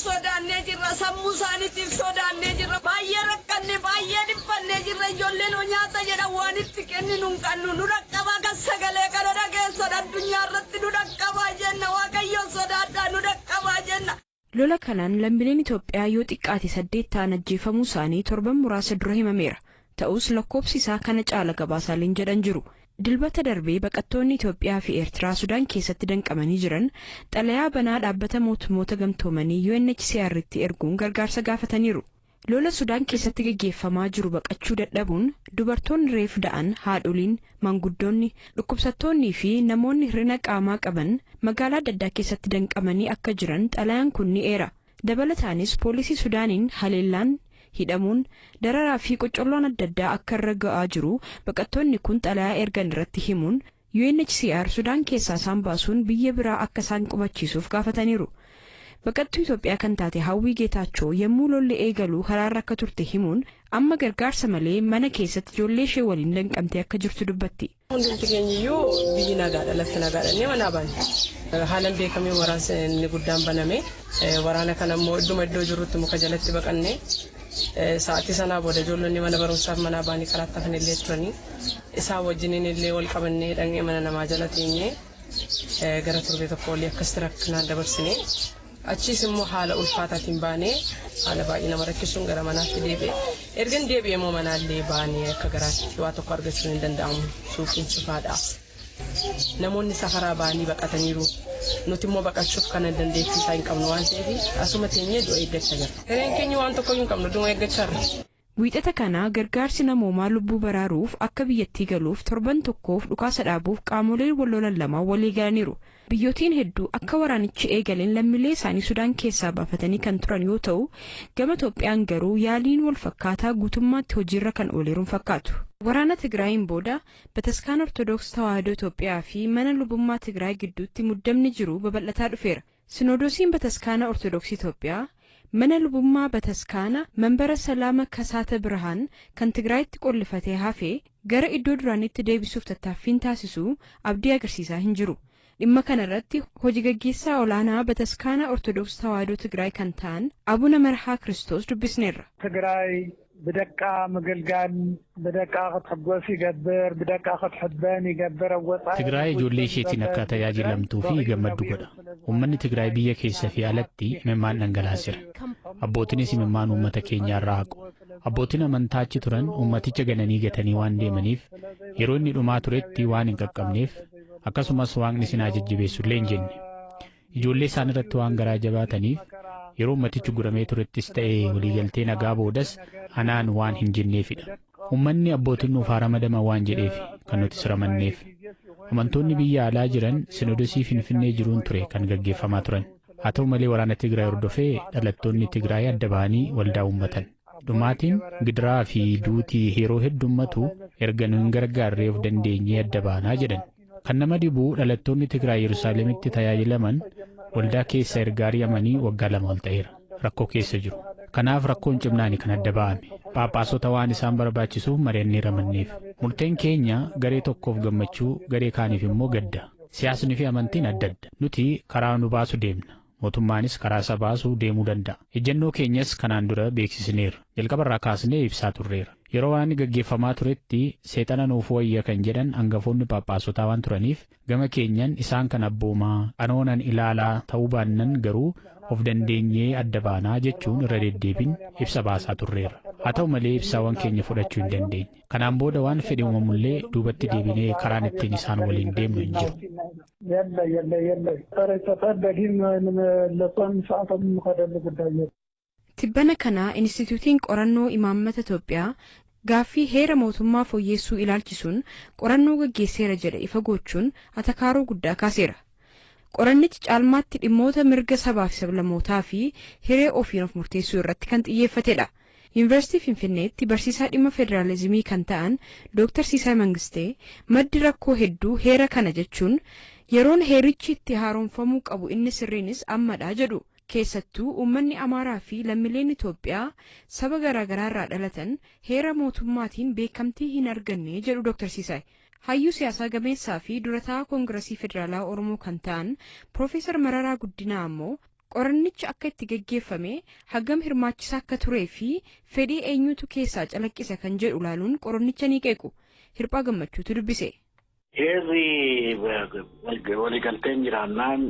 sodaan jirra sammuu isaaniitiif sodaan jirra baay'ee rakkanne baay'ee dhiphanne jirra ijoolleen nyaata jedha waan itti kenninu hin qabnu nu dhaqqabaa kan sagalee kana dhageessan addunyaa irratti nu dhaqqabaa jenna waaqayyoon sodaadhaa nu dhaqqabaa jenna. Lola kanaan lammiileen Itoophiyaa yoo xiqqaate 8 ta'an ajjeefamuu isaanii torban muraasa dura himameera. Ta'us lakkoofsi isaa kana caala gabaasaaleen jedhan jiru. Dilbata darbee baqattoonni Itoophiyaa fi Eertiraa Sudaan keessatti danqamanii jiran xalayaa banaa dhaabbata mootummoota gamtoomanii UNHCR tti erguun gargaarsa gaafataniiru. Lola Sudaan keessatti gaggeeffamaa jiru baqachuu dadhabuun dubartoonni reef da'an, haadholiin, manguddoonni, dhukkubsattoonnii fi namoonni hir'ina qaamaa qaban magaalaa adda addaa keessatti danqamanii akka jiran xalayaan kun ni eera. Dabalataanis poolisii Sudaaniin haleellaan hidhamuun dararaa fi qocolloon adda addaa akka irra ga'aa jiru baqattoonni kun xalayaa ergan irratti himuun UNHCR Sudaan keessaa isaan baasuun biyya biraa akka isaan qubachiisuuf gaafataniiru. Baqattuu Itoophiyaa kan taate Hawwii Geetaachoo yommuu lolli eegalu haraarra akka turte himuun amma gargaarsa malee mana keessatti ijoollee ishee waliin danqamtee akka jirtu dubbatti. Hundumti keenyiyyuu biyyi nagaadha lafti nagaadha manaa baane. Haalaan beekamee waraanni guddaan baname waraana kana immoo iddoo jirutti muka jalatti baqanne sa'aatii sanaa booda ijoollonni mana barumsaaf manaa baanii karaatti hafan illee turanii isaan wajjiniin illee wal qabannee dhaqnee mana namaa jala teenyee gara torbee tokko olii akkasitti rakkinaan dabarsine achiis immoo haala ulfaataatiin baanee haala baay'ee nama rakkisuun gara manaatti deebi'e. Ergan deebi'ee immoo manaallee baanee akka garaatti waa tokko argachuun hin danda'amu suuqiin cufaadha. Namoonni safaraa baanii baqataniiru. Nuti immoo baqachuuf kana dandeettii isaa hin qabnu waan ta'eef asuma teenyee du'a eeggachaa jirra. Hireen keenya waan tokko hin qabnu du'a eeggachaa jirra. Wiixata kana gargaarsi namoomaa lubbuu baraaruuf akka biyyattii galuuf torban tokkoof dhukaasa dhaabuuf qaamoleen wal lolan lama walii galaniiru. Biyyootiin hedduu akka waraanichi eegaleen lammiilee isaanii Sudaan keessaa baafatanii kan turan yoo ta'u, gama Itoophiyaan garuu yaaliin wal fakkaataa guutummaatti hojiirra kan ooleeruun fakkaatu. Waraana Tigraayin booda Bataskaana Ortodoksii Tawaahidoo Itoophiyaa fi mana lubummaa Tigraay gidduutti muddamni jiru babal'ataa dhufeera. Sinodoosiin Bataskaana Ortodoksii Itoophiyaa mana lubummaa Bataskaana Manbara Salaama Kasaata Birhaan kan Tigraayitti qollifatee hafee gara iddoo duraanitti deebisuuf tattaaffiin taasisu abdii agarsiisaa hin jiru. Dhimma kana irratti hojii gaggeessaa olaanaa Bataskaana Ortodoksii Tawaahidoo Tigraay kan ta'an Abuna Marhaa Kiristoos dubbisneerra. Tigraay بدقة مقلقان بدقة تحبوس يقبر بدقة تحبان يقبر وطا تقرأي جولي شيتين أكا تياجي لمتو في جمد دوغدا ومن تقرأي بيا كيسا في آلتي ممان ننقلاسر أبوتني سي ممان أمتا كينيا راقو أبوتنا من تاچي تران أمتي چگنني گتني وان دي منيف يروني رما ترتي وان انقب نيف أكا سمس وان نسينا ججبسو لين جن جولي سانرت وان غرا جباتنيف yeroo matichi guramee turettis ta'ee waliigaltee nagaa boodas anaan waan hin jenneefidha. Uummanni abbootiin nuuf ramadaman waan jedheef kan nuti ramanneef. Amantoonni biyya alaa jiran sinodosii Finfinnee jiruun ture kan gaggeeffamaa turan. Haa ta'u malee waraana Tigraay hordofee dhalattoonni Tigraay adda ba'anii waldaa uummatan. Dhumaatiin gidiraa fi duutii yeroo heddummatu erga nu hin gargaarree of dandeenyee adda baanaa jedhan. Kan nama dhibu dhalattoonni Tigraay Yerusaalemitti tajaajilaman waldaa keessa erga ari'amanii waggaa 2 ol ta'eera. Rakkoo keessa jiru. Kanaaf rakkoon cimnaani kan adda ba'ame. Phaaphaasota waan isaan barbaachisuuf mari'annee ramanneef. Murteen keenya garee tokkoof gammachuu, garee kaaniif immoo gadda. Siyaasni fi amantiin adda adda. Nuti karaa nu baasu deemna. Mootummaanis karaa isa baasuu deemuu danda'a. Ejjennoo keenyas kanaan dura beeksisneerra. Jalqabarraa kaasnee ibsaa turreera. Yeroo waan gaggeeffamaa turetti seexana nuuf wayya kan jedhan hangafoonni phaaphaasota waan turaniif gama keenyan isaan kan abboomaa anoonan ilaalaa ta'uu baannan garuu of dandeenyee adda baanaa jechuun irra deddeebiin ibsa baasaa turreera. Haa ta'u malee ibsaawwan keenya fudhachuu hin dandeenye. Kanaan booda waan fedhe uumamullee duubatti deebinee karaan ittiin isaan waliin deemnu hin jiru. Tibbana kana Instituutiin Qorannoo Imaammata Itoophiyaa gaaffii heera mootummaa fooyyessuu ilaalchisuun qorannoo gaggeesseera jedha ifa gochuun atakaaroo guddaa kaaseera. Qorannichi caalmaatti dhimmoota mirga sabaa fi sablammootaa fi hiree ofiin of murteessuu irratti kan xiyyeeffatedha. Yuunivarsiitii Finfinneetti barsiisaa dhimma federaalizimii kan ta'an Dr. Siisaa Mangistee maddi rakkoo hedduu heera kana jechuun yeroon heerichi itti haaromfamuu qabu inni sirriinis ammadha jedhu. Keessattuu uummanni Amaaraa fi lammiileen Itoophiyaa saba garaagaraa irraa dhalatan heera mootummaatiin beekamtii hin arganne jedhu Dr. Siisaa. Hayyuu siyaasaa gameessaa fi durataa Koongiresii Federaalaa Oromoo kan ta'an Profeesar Mararaa Guddinaa ammoo qorannichi akka itti geggeeffame hagam hirmaachisaa akka turee fi fedhii eenyutu keessaa calaqqise kan jedhu ilaaluun qorannicha ni qeequ. Hirphaa Gammachuutu dubbise. Heerri waliigalteen jiraannaan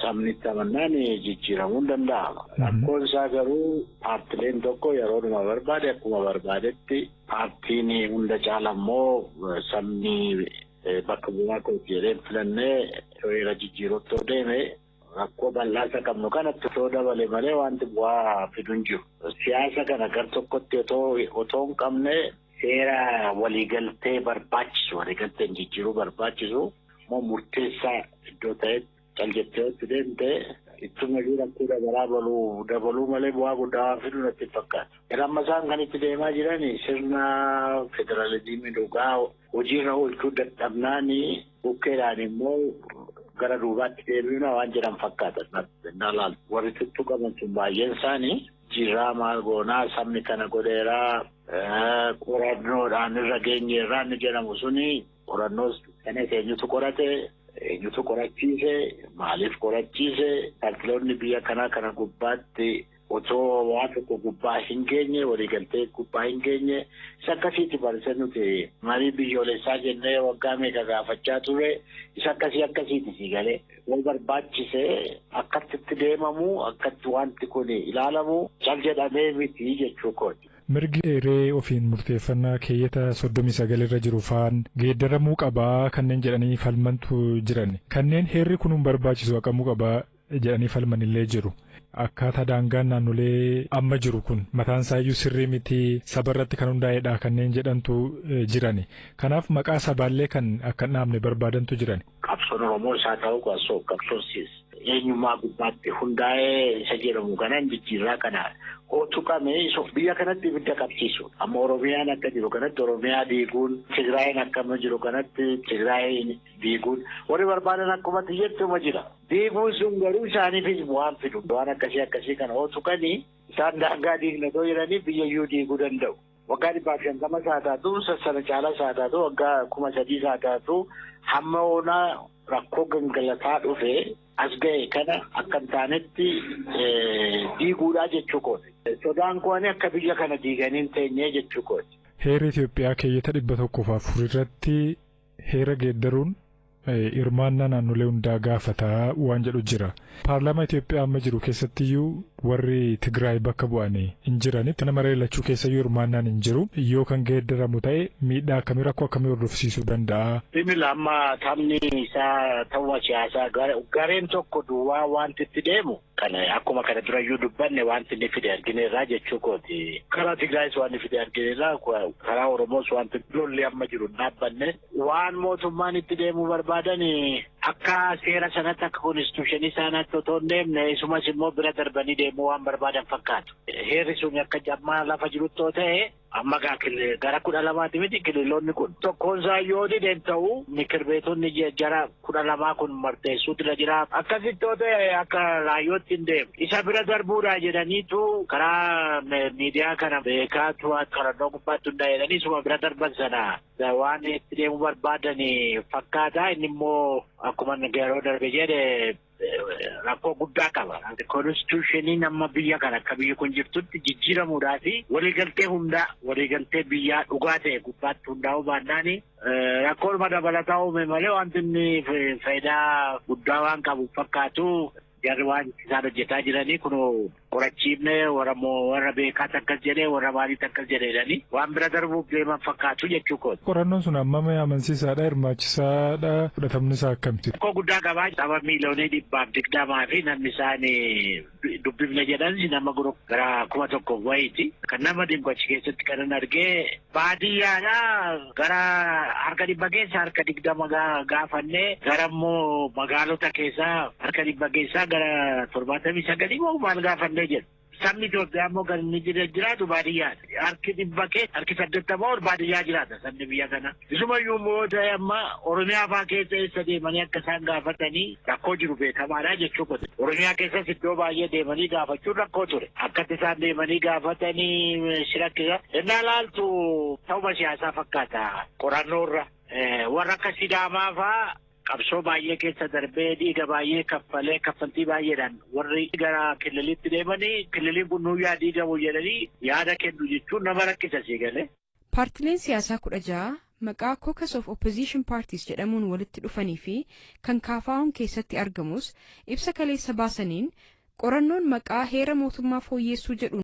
sabni tamannaan jijjiiramuu hin danda'ama. Rakkoon isaa garuu paartileen tokko yeroodhuma barbaade akkuma barbaadetti paartiin hunda caala immoo sabni bakka bu'aa kooti jedhee filannee heera jijjiiruutti deeme rakkoo bal'aa qabnu kanatti otoo dabale malee wanti bu'aa fidu hin jiru. Siyaasa kana gar tokkotti otoo hin qabne seera waliigaltee barbaachisu waliigalteen jijjiiruu barbaachisu moo murteessaa iddoo ta'etti caljetteetti deemte ittuma rakkoo dabaluu malee bu'aa guddaa fidu natti fakkaata. Amma isaan kan itti deemaa jiran sirna federaalizimii dhugaa hojiirra oolchuu dadhabnaan bukkeedhaan immoo gara duubaatti deebiina waan jedhan fakkaata. Naalaal warri tuttuqaman sun baay'een isaanii jirraa maal goonaa sabni kana godheeraa qorannoodhaan irra geenyeerraa ni jedhamu suni qorannoos kana eenyutu qorate eenyutu qorachiise maaliif qorachiise paartiloonni biyya kanaa kana gubbaatti otoo waa tokko gubbaa hin geenye waliigaltee gubbaa hin geenye isa akkasiitti barsiisan nuti marii biyyoolessaa jennee waggaa meeqa gaafachaa ture isa akkasiitti si galee wal barbaachise akkatti deemamu akkatti wanti kun ilaalamu cal jedhamee miti jechuu kooti. Mirgi hiree ofiin murteeffannaa keeyyata 39 irra jiru faan geeddaramuu qabaa kanneen jedhanii falmantu jiran. Kanneen heerri kun barbaachisu haqamuu qabaa jedhanii falman illee jiru. Akkaataa daangaan naannolee amma jiru kun mataan isaayyuu sirrii miti sabarratti kan hundaa'edha kanneen jedhantu jirani. Kanaaf maqaa sabaallee kan akka dhaabne barbaadantu jirani. Qabsoon Oromoo isaa ta'uu qabsoon eenyummaa gubbaatti hundaa'ee isa jedhamu kanaan jijjiirraa kana tuqame biyya kanatti ibidda qabsiisu. Amma Oromiyaan akka jiru kanatti Oromiyaa diiguun Tigraayin akkama jiru kanatti Tigraayin diiguun warri barbaadan akkuma xiyyeettuma jira. Diiguun sun garuu isaaniifis bu'aan fidu. Waan akkasii kana tuqanii isaan daangaa diignatoo jedhanii biyyayyuu diiguu danda'u. Waggaa 250 isaa taatu sassana caalaa isaa taatu waggaa 3000 isaa taatu hamma oonaa rakkoo gangalataa dhufe as ga'e kana akka hin taanetti diiguudhaa jechuu kooti. Sodaan kooni akka biyya kana diiganiin teenyee jechuu kooti. Heera Itoophiyaa keeyyata 104 irratti heera geeddaruun hirmaannaa naannolee hundaa gaafataa waan jedhu jira. Paarlaamaa Itoophiyaa amma jiru keessattiyyuu warri Tigraay bakka bu'anii hin jiranitti nama reellachuu keessayyuu hirmaannaan hin jiru. Yoo kan geeddaramu ta'e miidhaa akkamii rakkoo akkamii hordofsiisuu danda'a? Dhimmi amma taphni isaa ta'uu siyaasaa gareen tokko duwwaa wanti itti deemu kana akkuma kana durayyuu dubbanne wanti inni fide argineerraa jechuu kooti. Karaa Tigraayis waan fide argineerraa karaa Oromoos wanti lolli amma jiru dhaabbanne waan mootummaan itti deemuu barbaadan akka seera sanatti akka konstituushinii isaaniitti otoo hin deemne isumas immoo bira darbanii deemuu waan barbaadan fakkaatu. Heerri sun akka jammaa lafa jirutti ta'e amma gara 12 miti kililoonni kun tokkoon isaa yoo dideen ta'u mikirbeetonni jara 12 kun marteessuu dira jira akkasitti ta'e akka raayyootti hin deemu. Isa bira darbuudhaa jedhaniitu karaa miidiyaa kana beekaatu qarannoo gubbaatti hundaa'edhanii isuma bira darban sana waan itti deemuu barbaadan fakkaata. Inni immoo akkuma yeroo darbe jedhe rakkoo guddaa qaba. Konstituushiniin amma biyya kana akka biyyi kun jirtutti jijjiiramuudhaa fi waliigaltee biyyaa dhugaa ta'e gubbaatti hundaa'uu baannaan rakkoon dabalataa uume malee wanti inni faayidaa guddaa waan qabu fakkaatu. Jarri waan isaan hojjetaa jiranii kun qorachiifne warra beekaas akkas jedhee warra maaliis akkas jedhanii waan bira darbuuf deeman fakkaatu jechuu kooti. Qorannoon sun hammam amansiisaadha hirmaachisaadha fudhatamni isaa akkamti? Rakkoo guddaa qabaa saba miiliyoonii 120 fi namni isaan dubbifne jedhan nama gara 1,000 wayiiti. Kan nama dhimma achi keessatti kan argee baadiyyaadha gara harka 100 keessa harka 20 gaafannee gara immoo magaalota keessaa harka 100 keessaa gara 79 moo maal gaafannee jedhu. Sabni Itoophiyaa immoo kan inni jiraatu baadiyyaadha. Harki 100 keessa harki 80 baadiyyaa jiraata sabni biyya kana. Isumayyuu immoo ta'e amma Oromiyaa fa'aa keessa eessa deemanii akka isaan gaafatanii rakkoo jiru beekamaadha jechuu kooti. Oromiyaa keessas iddoo baay'ee deemanii gaafachuun rakkoo ture. Akkatti isaan deemanii gaafatanii shirakkisa. Innaa laaltu ta'uma siyaasaa fakkaata qorannoorra. Warra akka Sidaamaa fa'aa qabsoo baay'ee keessa darbee dhiiga baay'ee kaffalee kaffaltii baay'eedhaan warri gara kililitti deemanii kililiin kun nuyyaa diigamu jedhanii yaada kennu jechuun nama rakkisa siigalee. Paartileen siyaasaa 16 maqaa Caucus of Opposition Parties jedhamuun walitti dhufanii fi kan KFO'n keessatti argamus ibsa kaleessa baasaniin qorannoon maqaa heera mootummaa fooyyeessuu jedhu